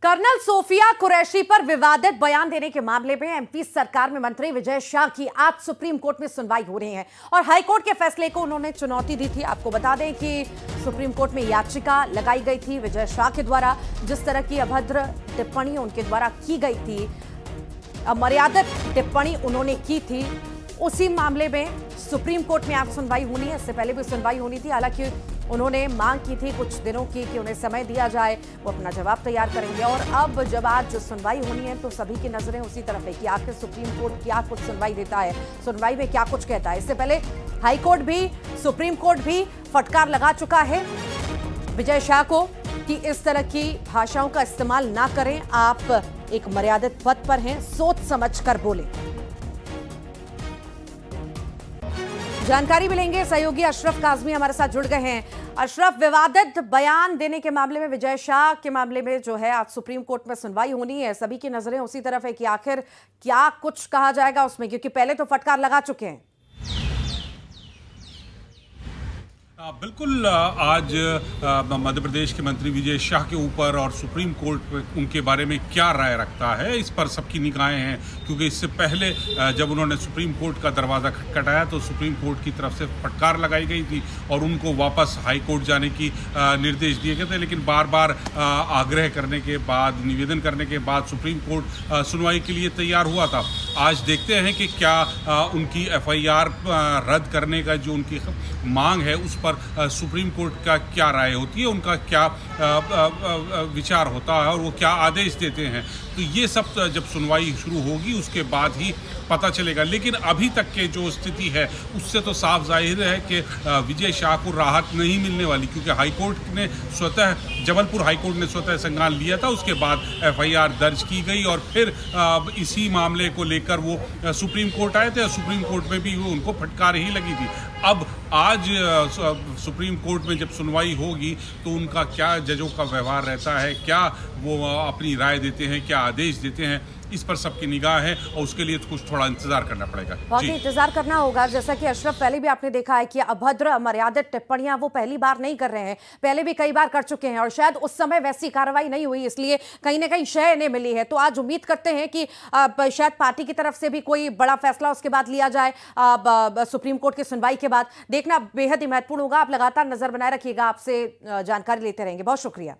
Colonel Sophia Qureshi पर विवादित बयान देने के मामले में एमपी सरकार में मंत्री विजय शाह की आज सुप्रीम कोर्ट में सुनवाई हो रही है और हाईकोर्ट के फैसले को उन्होंने चुनौती दी थी। आपको बता दें कि सुप्रीम कोर्ट में याचिका लगाई गई थी विजय शाह के द्वारा, जिस तरह की अभद्र टिप्पणी उनके द्वारा की गई थी, अमर्यादित टिप्पणी उन्होंने की थी, उसी मामले में सुप्रीम कोर्ट में आज सुनवाई होनी है। इससे पहले भी सुनवाई होनी थी, हालांकि उन्होंने मांग की थी कुछ दिनों की कि उन्हें समय दिया जाए, वो अपना जवाब तैयार करेंगे। और अब जब आज सुनवाई होनी है तो सभी की नजरें उसी तरफ है कि आखिर सुप्रीम कोर्ट क्या कुछ सुनवाई देता है, सुनवाई में क्या कुछ कहता है। इससे पहले हाईकोर्ट भी सुप्रीम कोर्ट भी फटकार लगा चुका है विजय शाह को कि इस तरह की भाषाओं का इस्तेमाल ना करें, आप एक मर्यादित पद पर हैं, सोच समझ कर बोले। जानकारी मिलेंगे, सहयोगी अशरफ काजमी हमारे साथ जुड़ गए हैं। अशरफ, विवादित बयान देने के मामले में विजय शाह के मामले में जो है आज सुप्रीम कोर्ट में सुनवाई होनी है, सभी की नजरें उसी तरफ है कि आखिर क्या कुछ कहा जाएगा उसमें, क्योंकि पहले तो फटकार लगा चुके हैं। बिल्कुल, आज मध्य प्रदेश के मंत्री विजय शाह के ऊपर और सुप्रीम कोर्ट उनके बारे में क्या राय रखता है, इस पर सबकी निगाहें हैं। क्योंकि इससे पहले जब उन्होंने सुप्रीम कोर्ट का दरवाज़ा खटखटाया तो सुप्रीम कोर्ट की तरफ से फटकार लगाई गई थी और उनको वापस हाई कोर्ट जाने की निर्देश दिए गए थे। लेकिन बार बार आग्रह करने के बाद, निवेदन करने के बाद सुप्रीम कोर्ट सुनवाई के लिए तैयार हुआ था। आज देखते हैं कि क्या उनकी FIR रद्द करने का जो उनकी मांग है उस पर सुप्रीम कोर्ट का क्या राय होती है, उनका क्या विचार होता है और वो क्या आदेश देते हैं। तो ये सब जब सुनवाई शुरू होगी उसके बाद ही पता चलेगा। लेकिन अभी तक के जो स्थिति है उससे तो साफ जाहिर है कि विजय शाह को राहत नहीं मिलने वाली, क्योंकि हाईकोर्ट ने स्वतः, जबलपुर हाईकोर्ट ने स्वतः संज्ञान लिया था, उसके बाद FIR दर्ज की गई और फिर इसी मामले को लेकर वो सुप्रीम कोर्ट आए थे और सुप्रीम कोर्ट में भी उनको फटकार ही लगी थी। अब आज सुप्रीम कोर्ट में जब सुनवाई होगी तो उनका क्या, जजों का व्यवहार रहता है, क्या वो अपनी राय देते हैं, क्या आदेश देते हैं, इस पर सबकी निगाह है और उसके लिए कुछ थोड़ा इंतजार करना पड़ेगा। बहुत ही इंतजार करना होगा। जैसा कि अशरफ, पहले भी आपने देखा है कि अभद्र अमर्यादित टिप्पणियां वो पहली बार नहीं कर रहे हैं, पहले भी कई बार कर चुके हैं और शायद उस समय वैसी कार्रवाई नहीं हुई, इसलिए कहीं ना कहीं शय इन्हें मिली है। तो आज उम्मीद करते हैं कि शायद पार्टी की तरफ से भी कोई बड़ा फैसला उसके बाद लिया जाए सुप्रीम कोर्ट की सुनवाई के बाद। देखना बेहद ही महत्वपूर्ण होगा। आप लगातार नजर बनाए रखिएगा, आपसे जानकारी लेते रहेंगे। बहुत शुक्रिया।